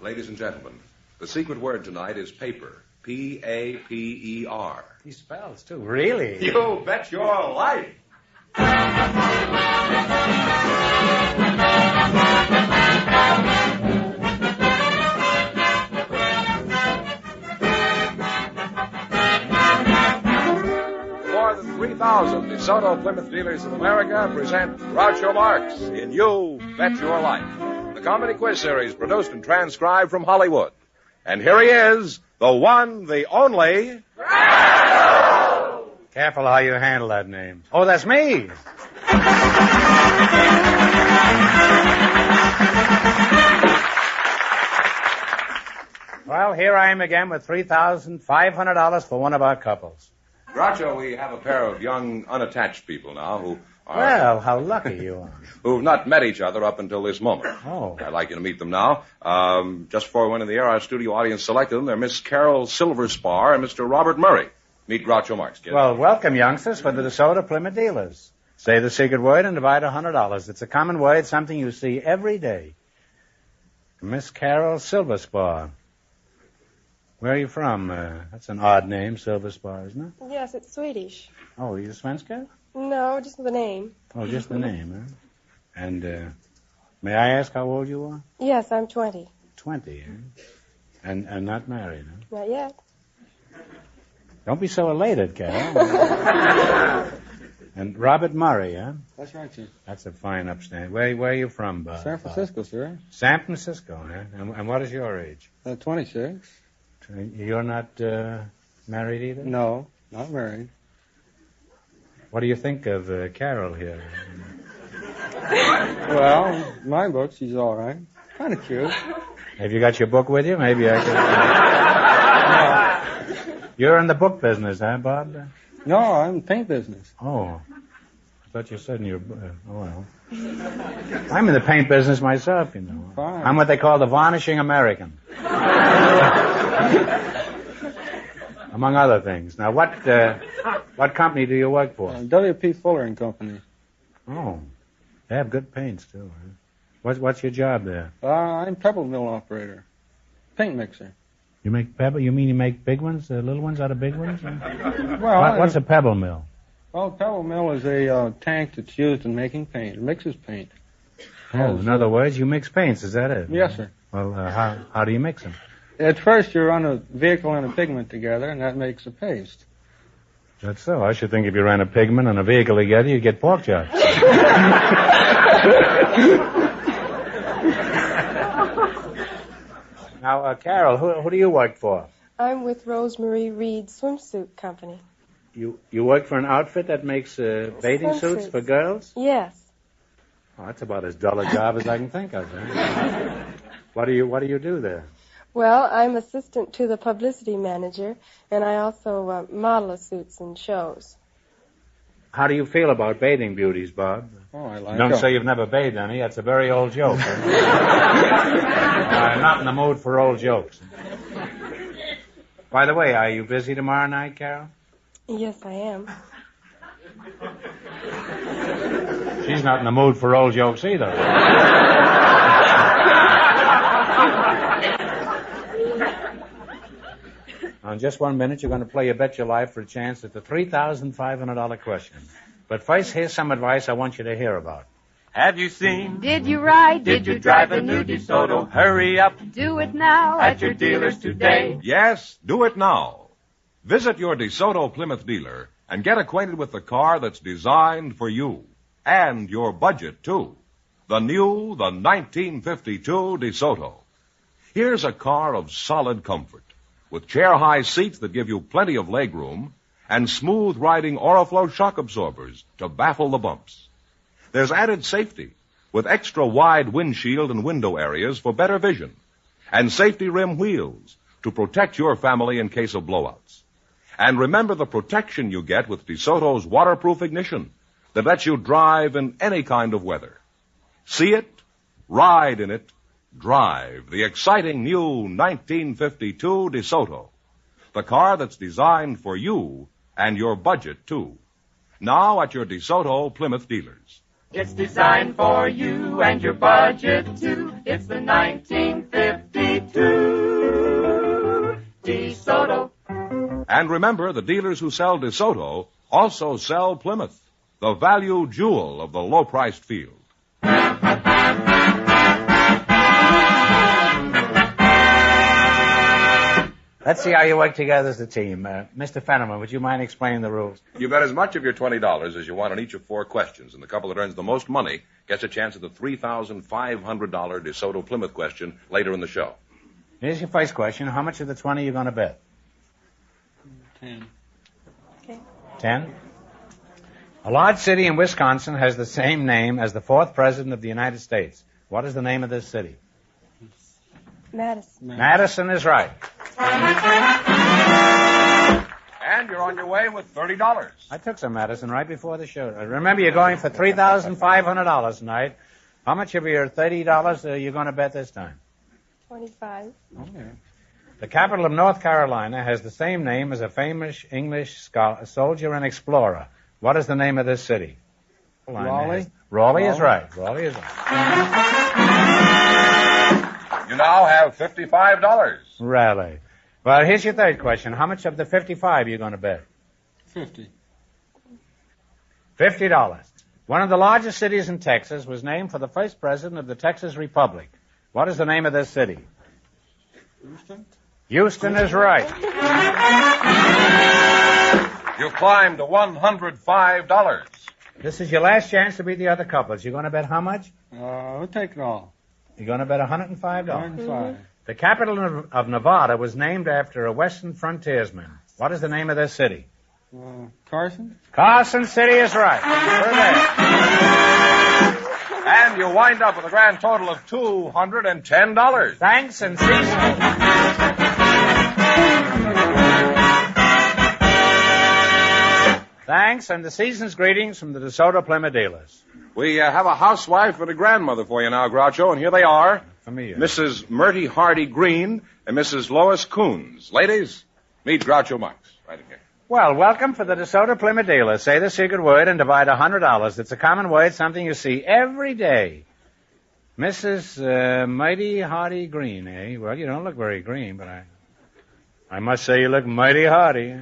Ladies and gentlemen, the secret word tonight is paper. P-A-P-E-R. He spells, too. Really? You bet your life. More than 3,000 DeSoto Plymouth dealers in America present Groucho Marx in You Bet Your Life, the comedy quiz series produced and transcribed from Hollywood. And here he is, the one, the only... Groucho! Careful how you handle that name. Oh, that's me! Well, here I am again with $3,500 for one of our couples. Groucho, we have a pair of young, unattached people now who are... Well, how lucky you are. Who've not met each other up until this moment. Oh. I'd like you to meet them now. Just before we went in the air, our studio audience selected them. They're Miss Carol Silverspar and Mr. Robert Murray. Meet Groucho Marx, kids. Well, welcome, youngsters, for the DeSoto Plymouth dealers. Say the secret word and divide $100. It's a common word, something you see every day. Miss Carol Silverspar. Where are you from? That's an odd name, Silverspar, isn't it? Yes, it's Swedish. Oh, are you svenska? No, just the name. Oh, just the name, huh? And, may I ask how old you are? Yes, I'm 20. 20, eh? And not married, huh? Not yet. Don't be so elated, Carol. And Robert Murray, huh? That's right, sir. That's a fine upstand. Where are you from, Bob? San Francisco, sir. San Francisco, huh? And what is your age? 26. You're not married either? No, not married. What do you think of Carol here? Well, my book, she's all right. Kind of cute. Have you got your book with you? Maybe I could... You're in the book business, huh, Bob? No, I'm in the paint business. Oh. I thought you said in your... oh, well. I'm in the paint business myself, you know. Fine. I'm what they call the varnishing American. Among other things. Now, what company do you work for? W.P. Fuller and Company. Oh. They have good paints, too, huh? What's your job there? I'm pebble mill operator. Paint mixer. You make pebble? You mean you make big ones, little ones out of big ones? Well, What's a pebble mill? Well, a pebble mill is a tank that's used in making paint. It mixes paint. Oh, in other words, you mix paints, is that it? Yes, sir. Well, how do you mix them? At first, you run a vehicle and a pigment together, and that makes a paste. That's so. I should think if you ran a pigment and a vehicle together, you'd get pork chops. Now, Carol, who do you work for? I'm with Rosemary Reed Swimsuit Company. You work for an outfit that makes bathing suits for girls? Yes. Oh, that's about as dull a job as I can think of. Huh? What do you do there? Well, I'm assistant to the publicity manager, and I also model suits and shows. How do you feel about bathing beauties, Bob? Oh, I like Don't them. say you've never bathed any. That's a very old joke. I'm not in the mood for old jokes. By the way, are you busy tomorrow night, Carol? Yes, I am. She's not in the mood for old jokes either. Now, in just 1 minute, you're going to play You Bet Your Life for a chance at the $3,500 question. But first, here's some advice I want you to hear about. Have you seen? Did you ride? Did you drive a new DeSoto? Hurry up Do it now at your dealers today. Yes, do it now. Visit your DeSoto Plymouth dealer and get acquainted with the car that's designed for you and your budget, too. The 1952 DeSoto. Here's a car of solid comfort with chair-high seats that give you plenty of legroom and smooth-riding Oriflow shock absorbers to baffle the bumps. There's added safety with extra-wide windshield and window areas for better vision and safety rim wheels to protect your family in case of blowouts. And remember the protection you get with DeSoto's waterproof ignition that lets you drive in any kind of weather. See it, ride in it, drive the exciting new 1952 DeSoto, the car that's designed for you and your budget, too. Now at your DeSoto Plymouth dealers. It's designed for you and your budget too. It's the 1952 And remember, the dealers who sell DeSoto also sell Plymouth, the value jewel of the low-priced field. Let's see how you work together as a team. Mr. Fenneman, would you mind explaining the rules? You bet as much of your $20 as you want on each of 4 questions, and the couple that earns the most money gets a chance at the $3,500 DeSoto Plymouth question later in the show. Here's your first question. How much of the 20 are you going to bet? 10. Okay. 10? A large city in Wisconsin has the same name as the 4th President of the United States. What is the name of this city? Madison. Madison is right. And you're on your way with $30. I took some medicine right before the show. Remember, you're going for $3,500 tonight. How much of your $30 are you going to bet this time? 25. Okay. The capital of North Carolina has the same name as a famous English soldier and explorer. What is the name of this city? Raleigh. Raleigh is right. Raleigh is right. You now have $55. Raleigh. Well, here's your third question. How much of the 55 are you going to bet? 50. $50. One of the largest cities in Texas was named for the first president of the Texas Republic. What is the name of this city? Houston. Houston is right. You've climbed to $105. This is your last chance to beat the other couples. You're going to bet how much? We'll take it all. You're going to bet $105. 105. The capital of Nevada was named after a western frontiersman. What is the name of this city? Carson. Carson City is right. We're there. And you wind up with a grand total of $210. Thanks and seasons. Thanks and the season's greetings from the DeSoto Plymouth dealers. We have a housewife and a grandmother for you now, Groucho, and here they are. Familiar. Mrs. Myrtie Hardy Green and Mrs. Lois Coons. Ladies, meet Groucho Marx. Right in here. Well, welcome for the DeSoto Plymouth dealers. Say the secret word and divide $100. It's a common word, something you see every day. Mrs. Mighty Hardy Green, eh? Well, you don't look very green, but I must say you look mighty hardy.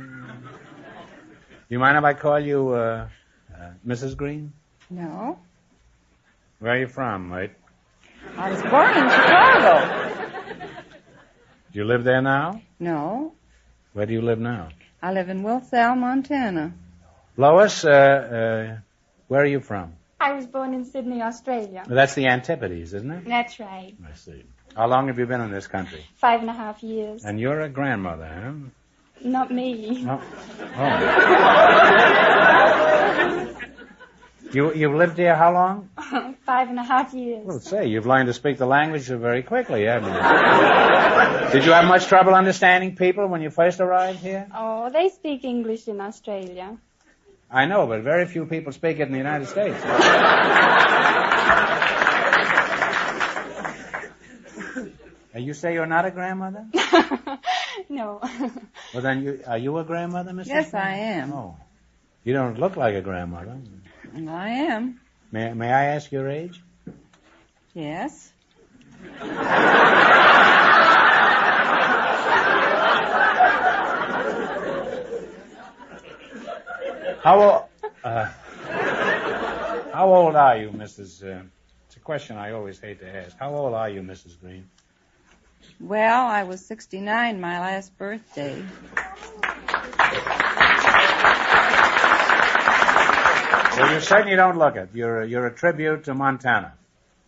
You mind if I call you Mrs. Green? No. Where are you from, mate? I was born in Chicago. Do you live there now? No. Where do you live now? I live in Wilthall, Montana. Lois, where are you from? I was born in Sydney, Australia. Well, that's the Antipodes, isn't it? That's right. I see. How long have you been in this country? 5.5 years. And you're a grandmother, huh? Not me. No. Oh. You've lived here how long? 5.5 years. Well, say, you've learned to speak the language very quickly, haven't you? Did you have much trouble understanding people when you first arrived here? Oh, they speak English in Australia. I know, but very few people speak it in the United States. You say you're not a grandmother? No. Well, then, are you a grandmother, Mrs. Yes, Green? I am. Oh. You don't look like a grandmother. And I am. May I ask your age? Yes. How old are you, Mrs. It's a question I always hate to ask. How old are you, Mrs. Green? Well, I was 69 my last birthday. Well, you certainly don't look it. You're a tribute to Montana.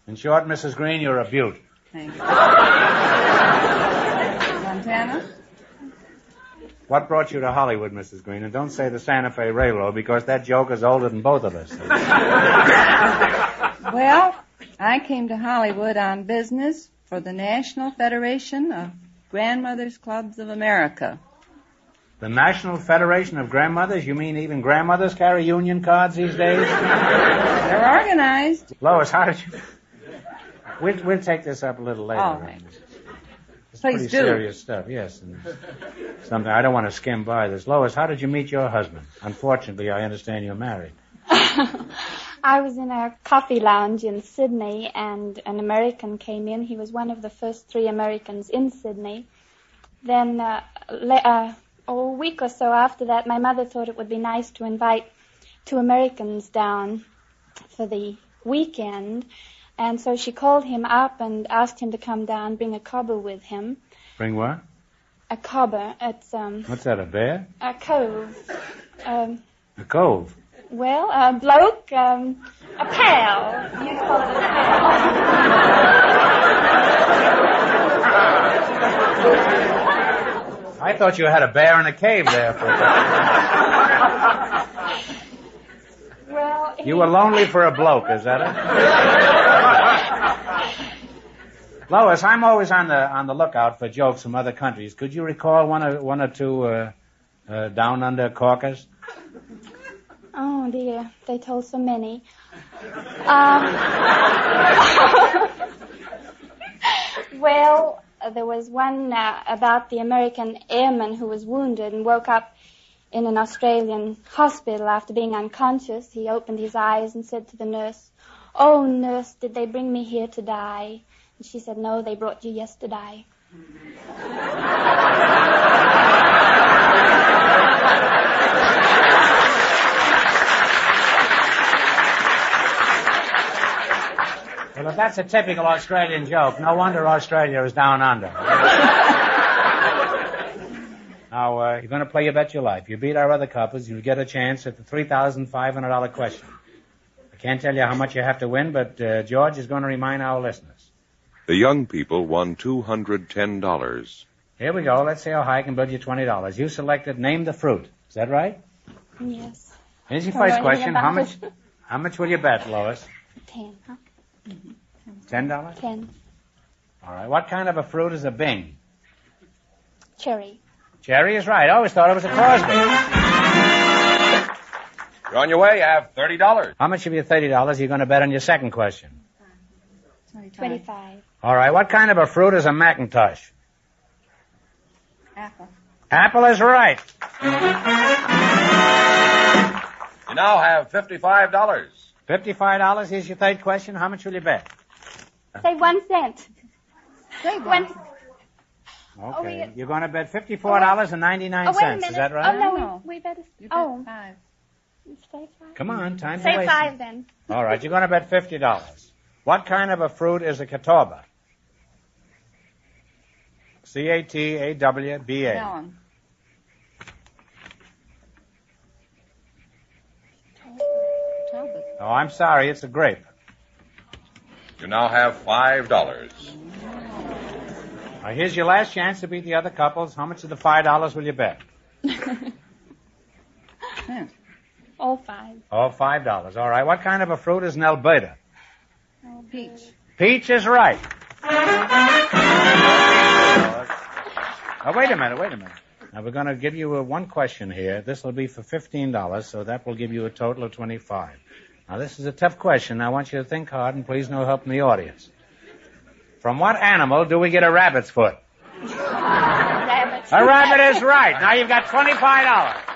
In short, Mrs. Green, you're a beaut. Thank you. Montana? What brought you to Hollywood, Mrs. Green? And don't say the Santa Fe Railroad, because that joke is older than both of us. Well, I came to Hollywood on business for the National Federation of Grandmothers Clubs of America. The National Federation of Grandmothers? You mean even grandmothers carry union cards these days? They're organized. Lois, how did you... We'll take this up a little later. All right. It's Please pretty do. serious stuff, yes. And something I don't want to skim by this. Lois, how did you meet your husband? Unfortunately, I understand you're married. I was in a coffee lounge in Sydney, and an American came in. He was one of the first 3 Americans in Sydney. Then, a week or so after that, my mother thought it would be nice to invite 2 Americans down for the weekend. And so she called him up and asked him to come down, bring a cobber with him. Bring what? A cobber. It's, What's that, a bear? a cove. A cove. Well, a bloke, a pal. You'd call it a pal. I thought you had a bear in a cave there for a second. Well, You were lonely for a bloke, is that it? Lois, I'm always on the lookout for jokes from other countries. Could you recall one or two down under corkers? Oh, dear. They told so many. Well, there was one about the American airman who was wounded and woke up in an Australian hospital after being unconscious. He opened his eyes and said to the nurse, "Oh, nurse, did they bring me here to die?" And she said, "No, they brought you yesterday." Well, if that's a typical Australian joke, no wonder Australia is down under. Now, you're going to play You Bet Your Life. You beat our other couples, you'll get a chance at the $3,500 question. I can't tell you how much you have to win, but George is going to remind our listeners. The young people won $210. Here we go. Let's see how high I can build you $20. You selected Name the Fruit. Is that right? Yes. Here's your Don't know first anything question. about How much will you bet, Lois? 10, huh? $10? 10. All right. What kind of a fruit is a Bing? Cherry. Cherry is right. I always thought it was a Crosby. You're on your way. You have $30. How much of your $30 are you going to bet on your second question? 25. All right. What kind of a fruit is a Macintosh? Apple. Apple is right. You now have $55. $55. Here's your third question. How much will you bet? Say 1 cent. Say One. Okay. You're going to bet $54.99. Oh, wait a minute. Is that right? Oh, No. no, we better... You bet Oh, 5. say 5. Come on. Time's Say wasting. 5 then. All right. You're going to bet $50. What kind of a fruit is a catawba? C-A-T-A-W-B-A. Melon. Talbot. Oh, I'm sorry. It's a grape. You now have $5. Now, here's your last chance to beat the other couples. How much of the $5 will you bet? All 5. Oh, $5. All right. What kind of a fruit is an Alberta? Peach. Peach is right. Oh, wait a minute. Now, we're going to give you one question here. This will be for $15, so that will give you a total of $25. Now, this is a tough question. I want you to think hard, and please no help from the audience. From what animal do we get a rabbit's foot? Rabbit. A rabbit is right. Now you've got $25.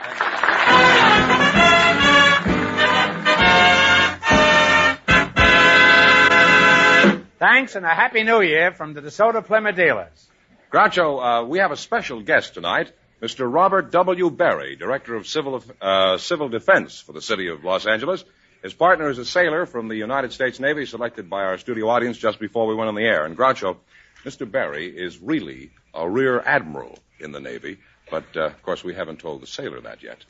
Thanks, and a Happy New Year from the DeSoto Plymouth dealers. Groucho, we have a special guest tonight, Mr. Robert W. Berry, Director of Civil Defense for the City of Los Angeles. His partner is a sailor from the United States Navy, selected by our studio audience just before we went on the air. And Groucho, Mr. Berry is really a rear admiral in the Navy, but, of course, we haven't told the sailor that yet.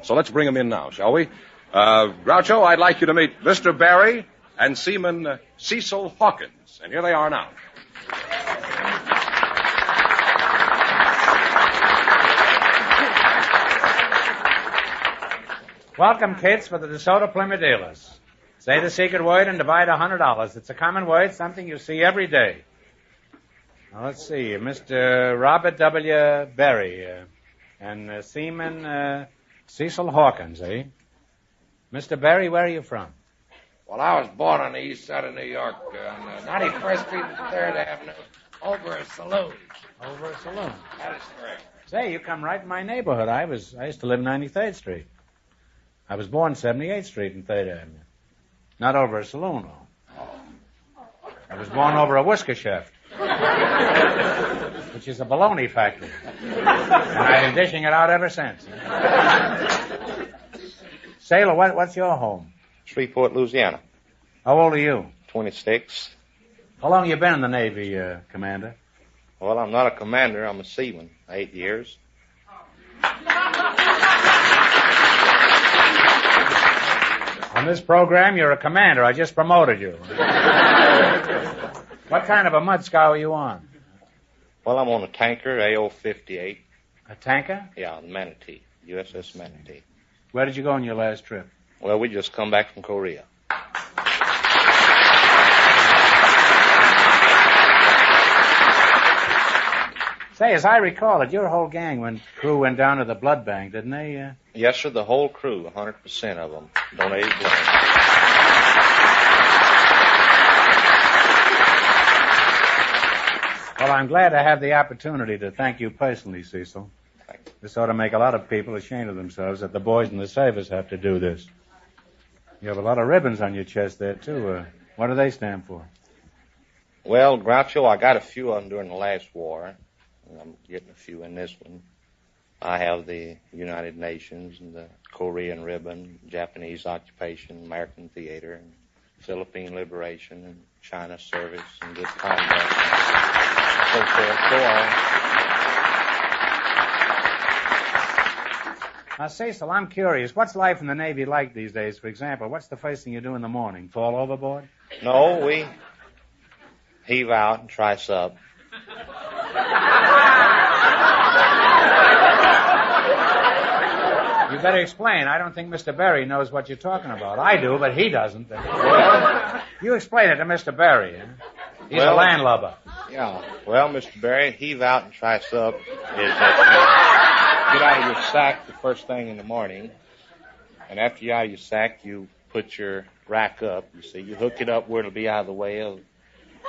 So let's bring him in now, shall we? Groucho, I'd like you to meet Mr. Berry and Seaman Cecil Hawkins. And here they are now. Welcome, kids, for the DeSoto Plymouth dealers. Say the secret word and divide $100. It's a common word, something you see every day. Now, let's see, Mr. Robert W. Berry and Seaman Cecil Hawkins, eh? Mr. Berry, where are you from? Well, I was born on the east side of New York, on 91st Street and 3rd Avenue, over a saloon. Over a saloon. That is correct. Say, you come right in my neighborhood. I used to live 93rd Street. I was born 78th Street and 3rd Avenue. Not over a saloon, though. I was born over a whisker shaft. But which is a baloney factory. And I've been dishing it out ever since. Sailor, what's your home? Shreveport, Louisiana. How old are you? 26. How long you been in the Navy, Commander? Well, I'm not a commander. I'm a seaman. 8 years. On this program, you're a commander. I just promoted you. What kind of a mud scow are you on? Well, I'm on a tanker, AO-58. A tanker? Yeah, the Manatee. USS Manatee. Where did you go on your last trip? Well, we just come back from Korea. Say, as I recall it, your whole crew went down to the blood bank, didn't they? Yes, sir, the whole crew, 100% of them, donated blood. Well, I'm glad to have the opportunity to thank you personally, Cecil. This ought to make a lot of people ashamed of themselves that the boys in the service have to do this. You have a lot of ribbons on your chest there, too. What do they stand for? Well, Groucho, I got a few of them during the last war, and I'm getting a few in this one. I have the United Nations and the Korean ribbon, Japanese occupation, American theater, and Philippine liberation, and China service, and good conduct, and so forth, so on. Now, Cecil, I'm curious. What's life in the Navy like these days? For example, what's the first thing you do in the morning? Fall overboard? No, we heave out and trice up. You better explain. I don't think Mr. Berry knows what you're talking about. I do, but he doesn't. You explain it to Mr. Berry. Huh? He's a landlubber. Yeah. Well, Mr. Berry, heave out and trice up is that you get out of your sack the first thing in the morning, and after you're out of your sack, you put your rack up. You see, you hook it up where it'll be out of the way of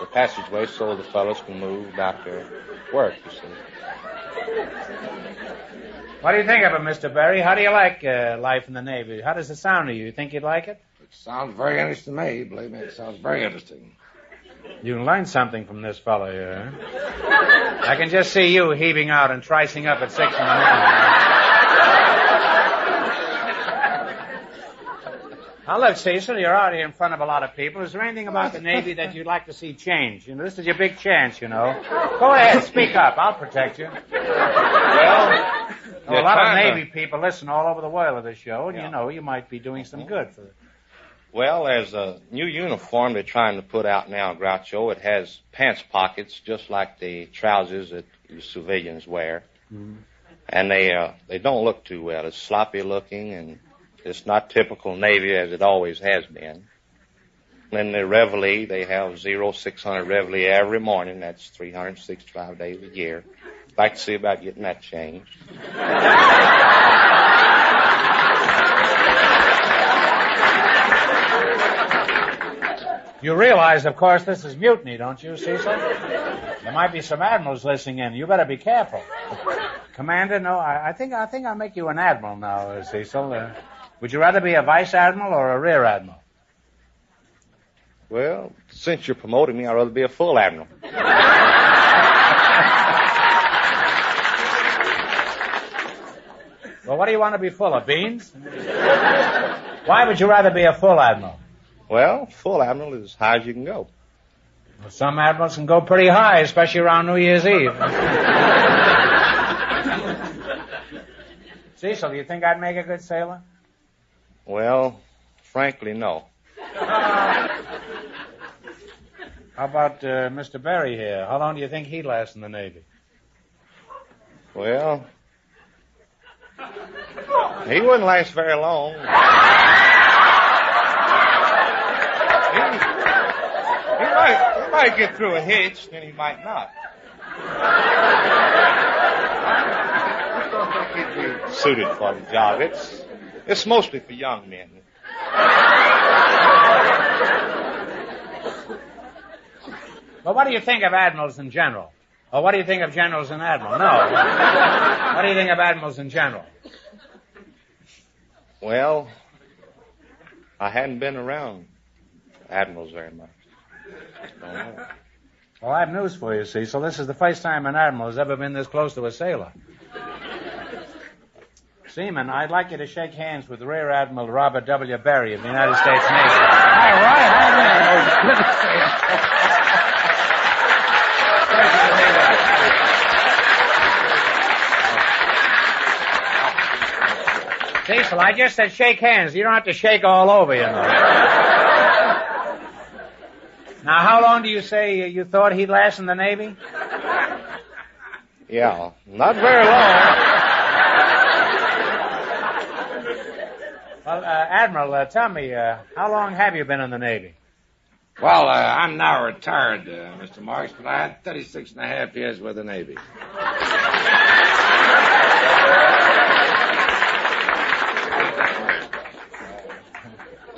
the passageway so the fellows can move about their work, you see. What do you think of it, Mr. Berry? How do you like life in the Navy? How does it sound to you? You think you'd like it? It sounds very interesting to me. Believe me, it sounds very interesting. You can learn something from this fellow here. Huh? I can just see you heaving out and tricing up at 6 in the morning. Now, look, Cecil, you're out here in front of a lot of people. Is there anything about the Navy that you'd like to see change? You know, this is your big chance, you know. Go ahead, speak up. I'll protect you. Well, a lot of Navy people listen all over the world to this show, and you know, you might be doing some good for it. Well, there's a new uniform they're trying to put out now, Groucho. It has pants pockets, just like the trousers that you civilians wear. Mm-hmm. And they don't look too well. It's sloppy looking, and it's not typical Navy as it always has been. Then the Reveille, they have 0600 Reveille every morning. That's 365 days a year. I'd like to see about getting that changed. You realize, of course, this is mutiny, don't you, Cecil? There might be some admirals listening in. You better be careful. Commander, no, I think I'll make you an admiral now, Cecil. Would you rather be a vice admiral or a rear admiral? Well, since you're promoting me, I'd rather be a full admiral. Well, what do you want to be full of, beans? Why would you rather be a full admiral? Well, full admiral is as high as you can go. Well, some admirals can go pretty high, especially around New Year's Eve. Cecil, do you think I'd make a good sailor? Well, frankly, no. How about Mr. Berry here? How long do you think he'd last in the Navy? Well, he wouldn't last very long. He might get through a hitch, then he might not. I don't think he'd be suited for the job. It's mostly for young men. Well, what do you think of admirals in general? Or what do you think of generals and admirals? No. What do you think of admirals in general? Well, I hadn't been around admirals very much. Well, I have news for you, Cecil. This is the first time an admiral has ever been this close to a sailor. Seaman, I'd like you to shake hands with Rear Admiral Robert W. Berry of the United States Navy. Hi, Roy. How are you? Cecil, I just said shake hands. You don't have to shake all over, you know. Now, how long do you say you thought he'd last in the Navy? Yeah, not very long. Well, Admiral, tell me, how long have you been in the Navy? Well, I'm now retired, Mr. Marx, but I had 36 and a half years with the Navy.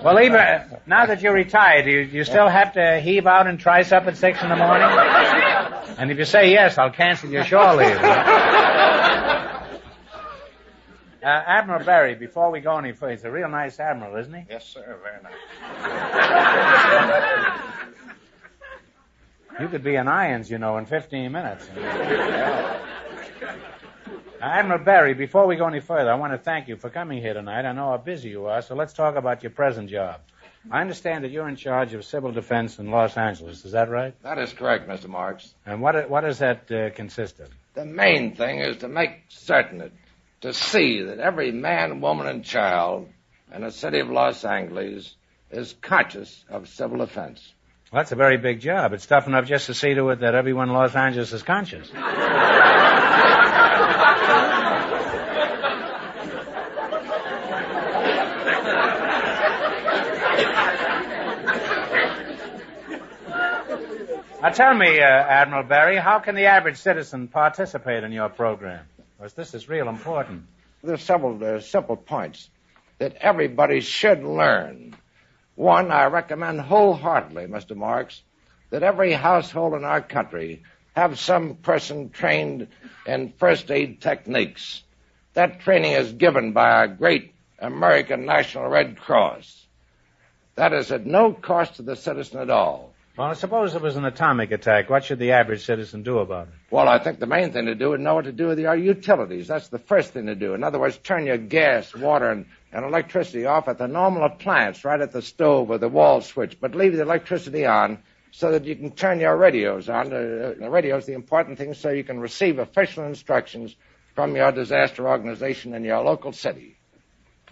Well, even now that you're retired, do you still have to heave out and trice up at 6 in the morning? And if you say yes, I'll cancel your shore leave. Admiral Berry, before we go any further, he's a real nice admiral, isn't he? Yes, sir, very nice. You could be in irons, you know, in 15 minutes. Admiral Berry, before we go any further, I want to thank you for coming here tonight. I know how busy you are, so let's talk about your present job. I understand that you're in charge of civil defense in Los Angeles. Is that right? That is correct, Mr. Marx. And what does that consist of? The main thing is to make certain to see that every man, woman, and child in the city of Los Angeles is conscious of civil defense. Well, that's a very big job. It's tough enough just to see to it that everyone in Los Angeles is conscious. Now tell me, Admiral Berry, how can the average citizen participate in your program? Because this is real important. There's several simple points that everybody should learn. One, I recommend wholeheartedly, Mr. Marx, that every household in our country have some person trained in first aid techniques. That training is given by our great American National Red Cross. That is at no cost to the citizen at all. Well, suppose it was an atomic attack. What should the average citizen do about it? Well, I think the main thing to do is know what to do with your utilities. That's the first thing to do. In other words, turn your gas, water, and electricity off at the normal appliance, right at the stove or the wall switch, but leave the electricity on so that you can turn your radios on. The radio is the important thing, so you can receive official instructions from your disaster organization in your local city.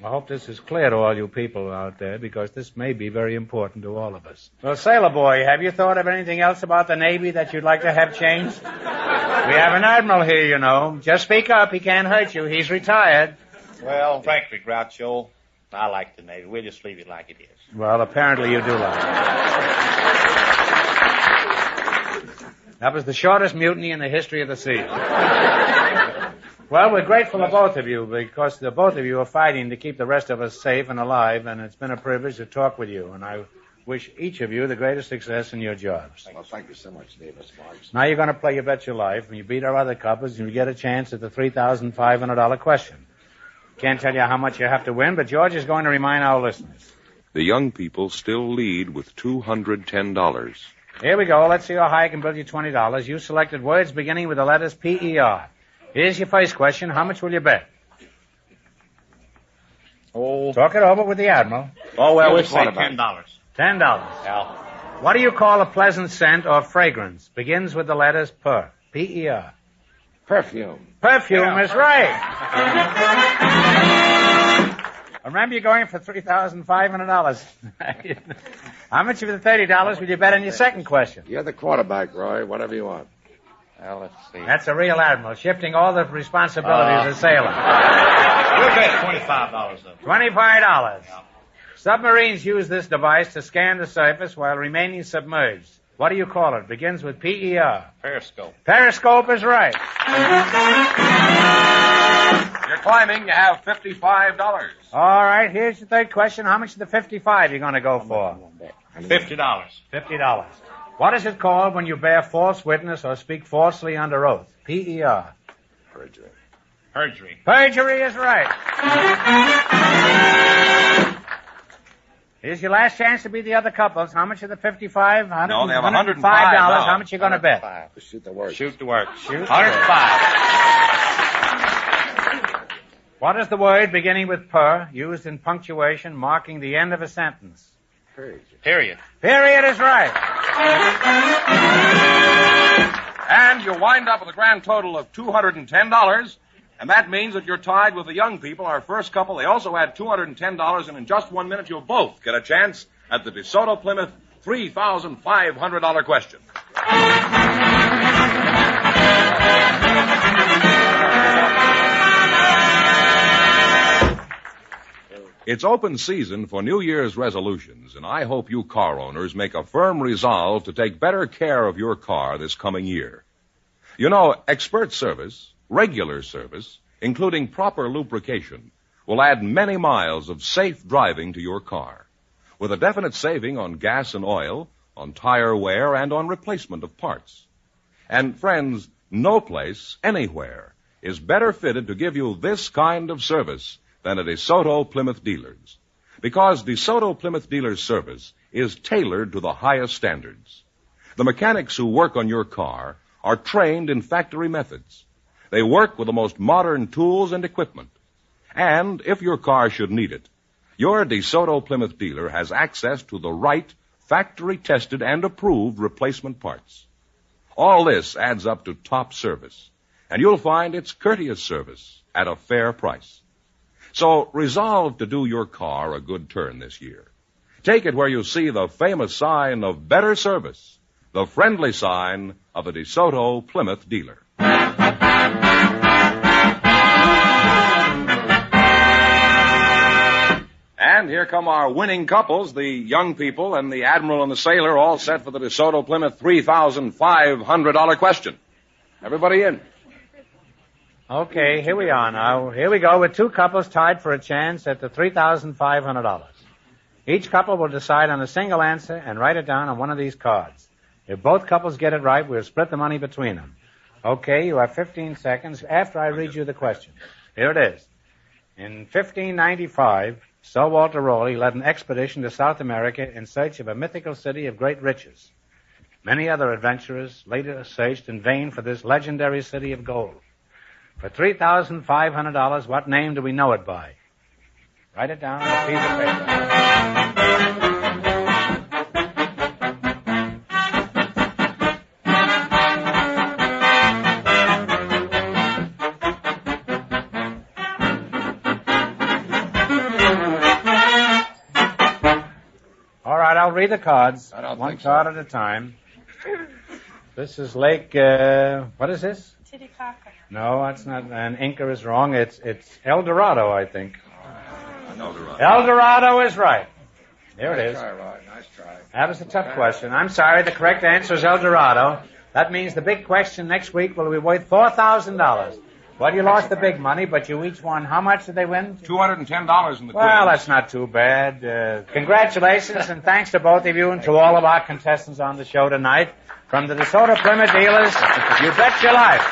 I hope this is clear to all you people out there, because this may be very important to all of us. Well, Sailor Boy, have you thought of anything else about the Navy that you'd like to have changed? We have an admiral here, you know. Just speak up. He can't hurt you. He's retired. Well, frankly, Groucho, I like the Navy. We'll just leave it like it is. Well, apparently you do like it. That was the shortest mutiny in the history of the sea. Well, we're grateful to both of you, because the both of you are fighting to keep the rest of us safe and alive, and it's been a privilege to talk with you, and I wish each of you the greatest success in your jobs. Well, thank you so much, Davis Marx. Now you're going to play You Bet Your Life, and you beat our other couples, and you get a chance at the $3,500 question. Can't tell you how much you have to win, but George is going to remind our listeners. The young people still lead with $210. Here we go. Let's see how high I can build you $20. You selected words beginning with the letters P-E-R. Here's your first question. How much will you bet? Oh. Talk it over with the Admiral. Oh, well, we'll Here's say what about $10. $10. Yeah. What do you call a pleasant scent or fragrance? Begins with the letters per. P-E-R. Perfume. Perfume is right. Remember, you're going for $3,500. How much of the $30 will you bet on your second question? You're the quarterback, Roy. Whatever you want. Well, let's see. That's a real admiral, shifting all the responsibilities of sailor. We'll bet $25 of it. $25. Submarines use this device to scan the surface while remaining submerged. What do you call it? Begins with P-E-R. Periscope. Periscope is right. You're climbing. You have $55. All right, here's your third question. How much of the 55 you going to go for? $50. $50. What is it called when you bear false witness or speak falsely under oath? P-E-R. Perjury. Perjury. Perjury is right. Here's your last chance to beat the other couples. How much of the 55? No, they have $105 $105. How much you going to bet? Shoot the word. Shoot the work. Shoot. 105. What is the word beginning with per, used in punctuation, marking the end of a sentence? Period. Period is right. And you wind up with a grand total of $210. And that means that you're tied with the young people, our first couple. They also had $210, and in just 1 minute, you'll both get a chance at the DeSoto Plymouth $3,500 question. It's open season for New Year's resolutions, and I hope you car owners make a firm resolve to take better care of your car this coming year. You know, expert service, regular service, including proper lubrication, will add many miles of safe driving to your car, with a definite saving on gas and oil, on tire wear, and on replacement of parts. And friends, no place, anywhere, is better fitted to give you this kind of service than a DeSoto Plymouth dealers, because DeSoto Plymouth dealers service is tailored to the highest standards. The mechanics who work on your car are trained in factory methods. They work with the most modern tools and equipment. And if your car should need it, your DeSoto Plymouth dealer has access to the right factory-tested and approved replacement parts. All this adds up to top service, and you'll find it's courteous service at a fair price. So resolve to do your car a good turn this year. Take it where you see the famous sign of better service, the friendly sign of a DeSoto Plymouth dealer. And here come our winning couples, the young people and the Admiral and the sailor, all set for the DeSoto Plymouth $3,500 question. Everybody in. Okay, here we are now. Here we go with two couples tied for a chance at the $3,500. Each couple will decide on a single answer and write it down on one of these cards. If both couples get it right, we'll split the money between them. Okay, you have 15 seconds after I read you the question. Here it is. In 1595, Sir Walter Raleigh led an expedition to South America in search of a mythical city of great riches. Many other adventurers later searched in vain for this legendary city of gold. For $3,500, what name do we know it by? Write it down on a piece of paper. All right, I'll read the cards. One card at a time. This is Lake, what is this? Titicaca. No, that's not, and Inca is wrong. It's El Dorado, I think. El Dorado. El Dorado is right. There it is. Nice try, Roy. Nice try. That was a tough question. I'm sorry, the correct answer is El Dorado. That means the big question next week will be worth $4,000. Well, you lost the big money, but you each won. How much did they win? $210 in the quiz. Well, that's not too bad. Congratulations, and thanks to both of you and to all of our contestants on the show tonight. From the DeSoto Plymouth dealers, you bet your life.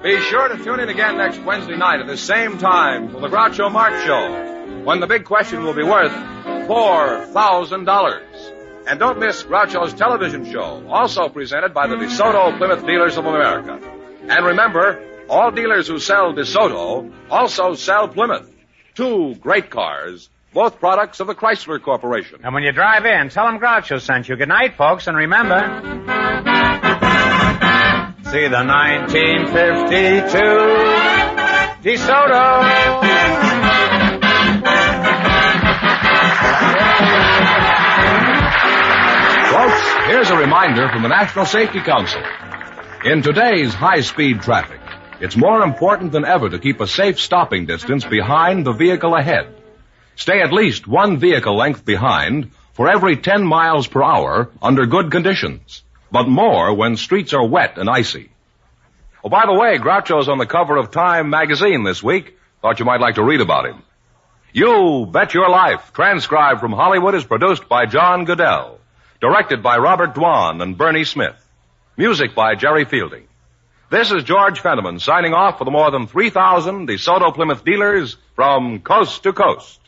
Be sure to tune in again next Wednesday night at the same time for the Groucho Marx Show, when the big question will be worth $4,000. And don't miss Groucho's television show, also presented by the DeSoto Plymouth Dealers of America. And remember, all dealers who sell DeSoto also sell Plymouth. Two great cars, both products of the Chrysler Corporation. And when you drive in, tell them Groucho sent you. Good night, folks, and remember, see the 1952 DeSoto. Folks, here's a reminder from the National Safety Council. In today's high-speed traffic, it's more important than ever to keep a safe stopping distance behind the vehicle ahead. Stay at least one vehicle length behind for every 10 miles per hour under good conditions, but more when streets are wet and icy. Oh, by the way, Groucho's on the cover of Time magazine this week. Thought you might like to read about him. You Bet Your Life, transcribed from Hollywood, is produced by John Goodell. Directed by Robert Dwan and Bernie Smith. Music by Jerry Fielding. This is George Fenneman signing off for the more than 3,000 DeSoto Plymouth dealers from coast to coast.